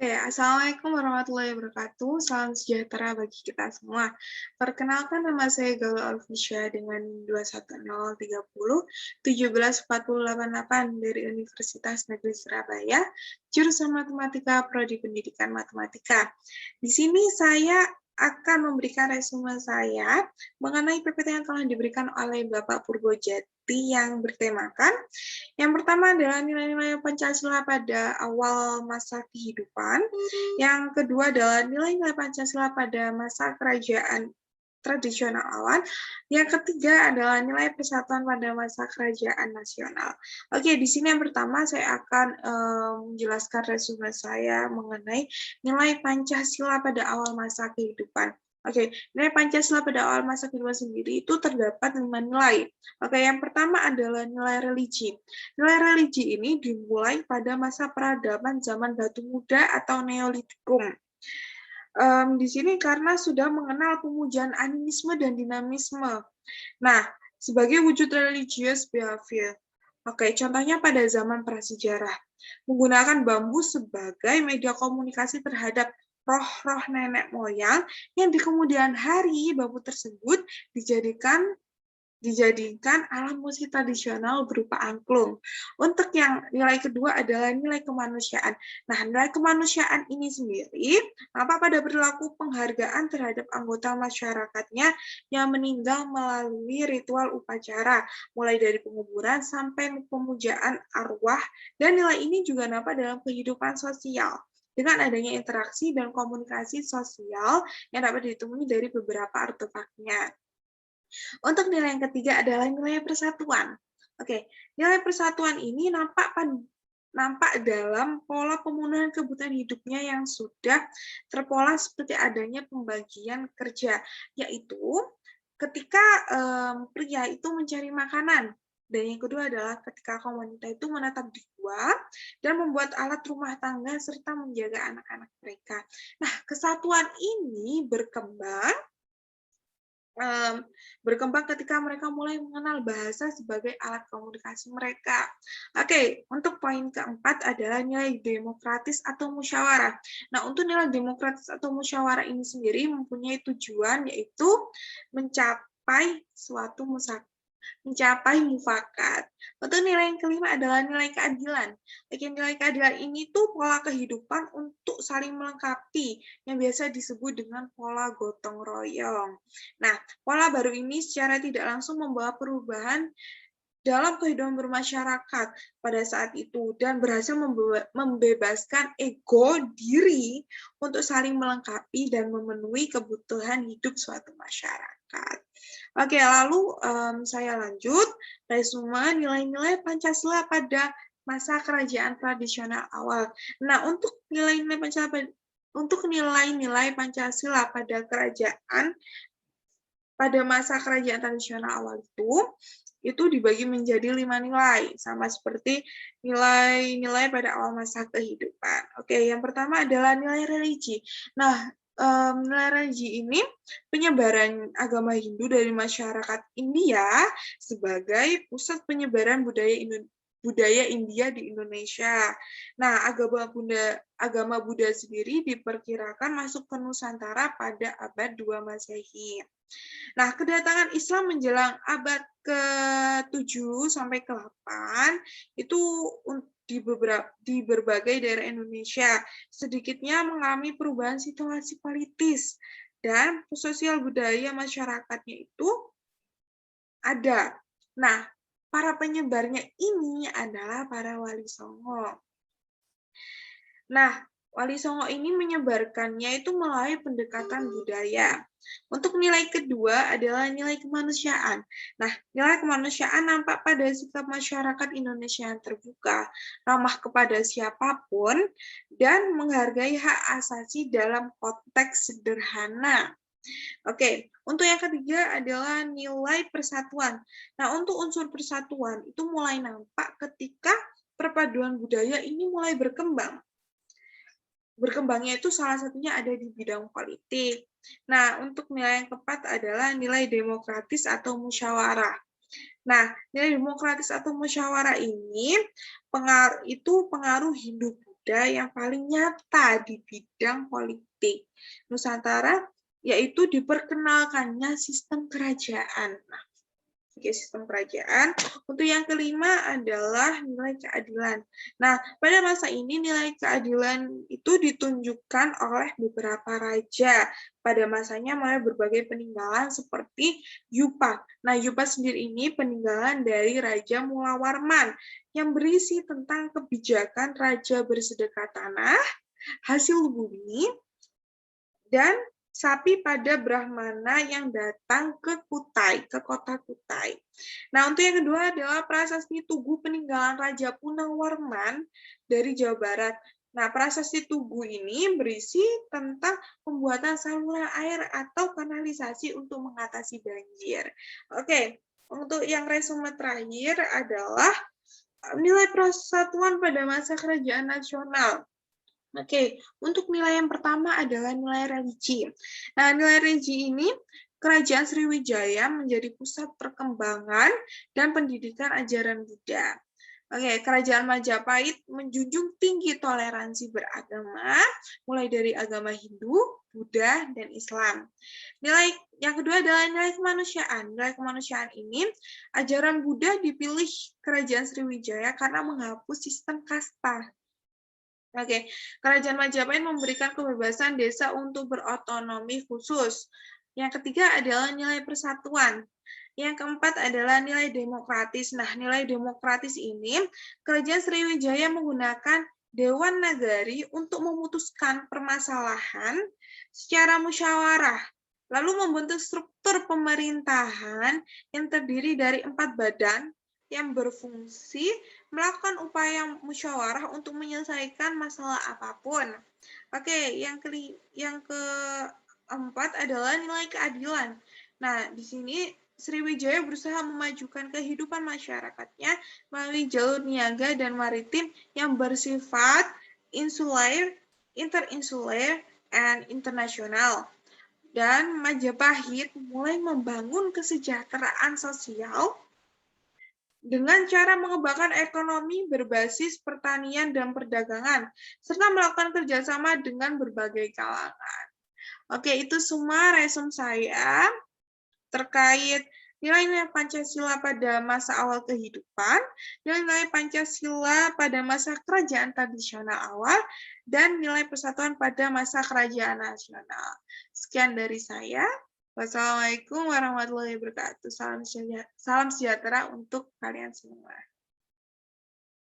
Oke, Assalamualaikum warahmatullahi wabarakatuh. Salam sejahtera bagi kita semua. Perkenalkan, nama saya Galuh Alfisya dengan 21030 174088 dari Universitas Negeri Surabaya, jurusan Matematika, Prodi Pendidikan Matematika. Di sini saya akan memberikan resume saya mengenai PPT yang telah diberikan oleh Bapak Purbojati yang bertemakan yang pertama adalah nilai-nilai Pancasila pada awal masa kehidupan. Yang kedua adalah nilai-nilai Pancasila pada masa kerajaan tradisional awal. Yang ketiga adalah nilai persatuan pada masa kerajaan nasional. Oke, di sini yang pertama saya akan menjelaskan resume saya mengenai nilai Pancasila pada awal masa kehidupan. Oke, nilai Pancasila pada awal masa kehidupan sendiri itu terdapat 5 nilai. Oke, yang pertama adalah nilai religi. Nilai religi ini dimulai pada masa peradaban zaman Batu Muda atau Neolitikum. Di sini karena sudah mengenal pemujaan animisme dan dinamisme. Nah, sebagai wujud religious behavior. Oke, contohnya pada zaman prasejarah, menggunakan bambu sebagai media komunikasi terhadap roh-roh nenek moyang yang di kemudian hari bambu tersebut dijadikan alat musik tradisional berupa angklung. Untuk yang nilai kedua adalah nilai kemanusiaan. Nah, nilai kemanusiaan ini sendiri pada perilaku penghargaan terhadap anggota masyarakatnya yang meninggal melalui ritual upacara, mulai dari penguburan sampai pemujaan arwah, dan nilai ini juga nampak dalam kehidupan sosial dengan adanya interaksi dan komunikasi sosial yang dapat ditemui dari beberapa artefaknya. Untuk nilai yang ketiga adalah nilai persatuan. Oke, nilai persatuan ini nampak dalam pola pemenuhan kebutuhan hidupnya yang sudah terpola seperti adanya pembagian kerja, yaitu ketika pria itu mencari makanan, dan yang kedua adalah ketika kaum wanita itu menetap di gua dan membuat alat rumah tangga serta menjaga anak-anak mereka. Nah, kesatuan ini berkembang ketika mereka mulai mengenal bahasa sebagai alat komunikasi mereka. Oke, untuk poin keempat adalah nilai demokratis atau musyawarah. Nah, untuk nilai demokratis atau musyawarah ini sendiri mempunyai tujuan yaitu mencapai mufakat. Untuk nilai yang kelima adalah nilai keadilan. Nilai keadilan ini tuh pola kehidupan untuk saling melengkapi yang biasa disebut dengan pola gotong royong. Nah, pola baru ini secara tidak langsung membawa perubahan dalam kehidupan bermasyarakat pada saat itu dan berhasil membebaskan ego diri untuk saling melengkapi dan memenuhi kebutuhan hidup suatu masyarakat. Oke, lalu saya lanjut resume nilai-nilai Pancasila pada masa kerajaan tradisional awal. Nah, untuk nilai-nilai Pancasila pada masa kerajaan tradisional awal itu dibagi menjadi 5 nilai, sama seperti nilai-nilai pada awal masa kehidupan. Oke, yang pertama adalah nilai religi. Nah, nilai religi ini penyebaran agama Hindu dari masyarakat India sebagai pusat penyebaran budaya India di Indonesia. Nah, agama Buddha sendiri diperkirakan masuk ke Nusantara pada abad 2 Masehi. Nah, kedatangan Islam menjelang abad ke-7 sampai ke-8 itu di berbagai daerah Indonesia sedikitnya mengalami perubahan situasi politis dan sosial budaya masyarakatnya itu ada. Nah, para penyebarnya ini adalah para wali songo. Nah, wali songo ini menyebarkannya itu melalui pendekatan budaya. Untuk nilai kedua adalah nilai kemanusiaan. Nah, nilai kemanusiaan nampak pada sikap masyarakat Indonesia yang terbuka, ramah kepada siapapun, dan menghargai hak asasi dalam konteks sederhana. Oke, untuk yang ketiga adalah nilai persatuan. Nah, untuk unsur persatuan itu mulai nampak ketika perpaduan budaya ini mulai berkembang. Berkembangnya itu salah satunya ada di bidang politik. Nah, untuk nilai yang keempat adalah nilai demokratis atau musyawarah. Nah, nilai demokratis atau musyawarah ini pengaruh Hindu ada yang paling nyata di bidang politik Nusantara, yaitu diperkenalkannya sistem kerajaan. Nah, sistem kerajaan. Untuk yang kelima adalah nilai keadilan. Nah, pada masa ini nilai keadilan itu ditunjukkan oleh beberapa raja. Pada masanya mulai berbagai peninggalan seperti Yupa. Nah, Yupa sendiri ini peninggalan dari Raja Mulawarman yang berisi tentang kebijakan raja bersedekah tanah, hasil bumi, dan sapi pada Brahmana yang datang ke Kutai, ke kota Kutai. Nah, untuk yang kedua adalah prasasti Tugu peninggalan Raja Punawwarman dari Jawa Barat. Nah, prasasti Tugu ini berisi tentang pembuatan saluran air atau kanalisasi untuk mengatasi banjir. Oke, untuk yang resume terakhir adalah nilai persatuan pada masa kerajaan nasional. Oke, untuk nilai yang pertama adalah nilai religi. Nah, nilai religi ini Kerajaan Sriwijaya menjadi pusat perkembangan dan pendidikan ajaran Buddha. Oke, Kerajaan Majapahit menjunjung tinggi toleransi beragama, mulai dari agama Hindu, Buddha, dan Islam. Nilai yang kedua adalah nilai kemanusiaan. Nilai kemanusiaan ini, ajaran Buddha dipilih Kerajaan Sriwijaya karena menghapus sistem kasta. Oke, Kerajaan Majapahit memberikan kebebasan desa untuk berotonomi khusus. Yang ketiga adalah nilai persatuan. Yang keempat adalah nilai demokratis. Nah, nilai demokratis ini, Kerajaan Sriwijaya menggunakan Dewan Nagari untuk memutuskan permasalahan secara musyawarah, lalu membentuk struktur pemerintahan yang terdiri dari 4 badan yang berfungsi melakukan upaya musyawarah untuk menyelesaikan masalah apapun. Oke, yang keempat adalah nilai keadilan. Nah, di sini Sriwijaya berusaha memajukan kehidupan masyarakatnya melalui jalur niaga dan maritim yang bersifat insular, interinsular, and internasional. Dan Majapahit mulai membangun kesejahteraan sosial dengan cara mengembangkan ekonomi berbasis pertanian dan perdagangan, serta melakukan kerjasama dengan berbagai kalangan. Oke, itu semua resume saya terkait nilai-nilai Pancasila pada masa awal kehidupan, nilai-nilai Pancasila pada masa kerajaan tradisional awal, dan nilai persatuan pada masa kerajaan nasional. Sekian dari saya. Wassalamualaikum warahmatullahi wabarakatuh. Salam sejahtera untuk kalian semua.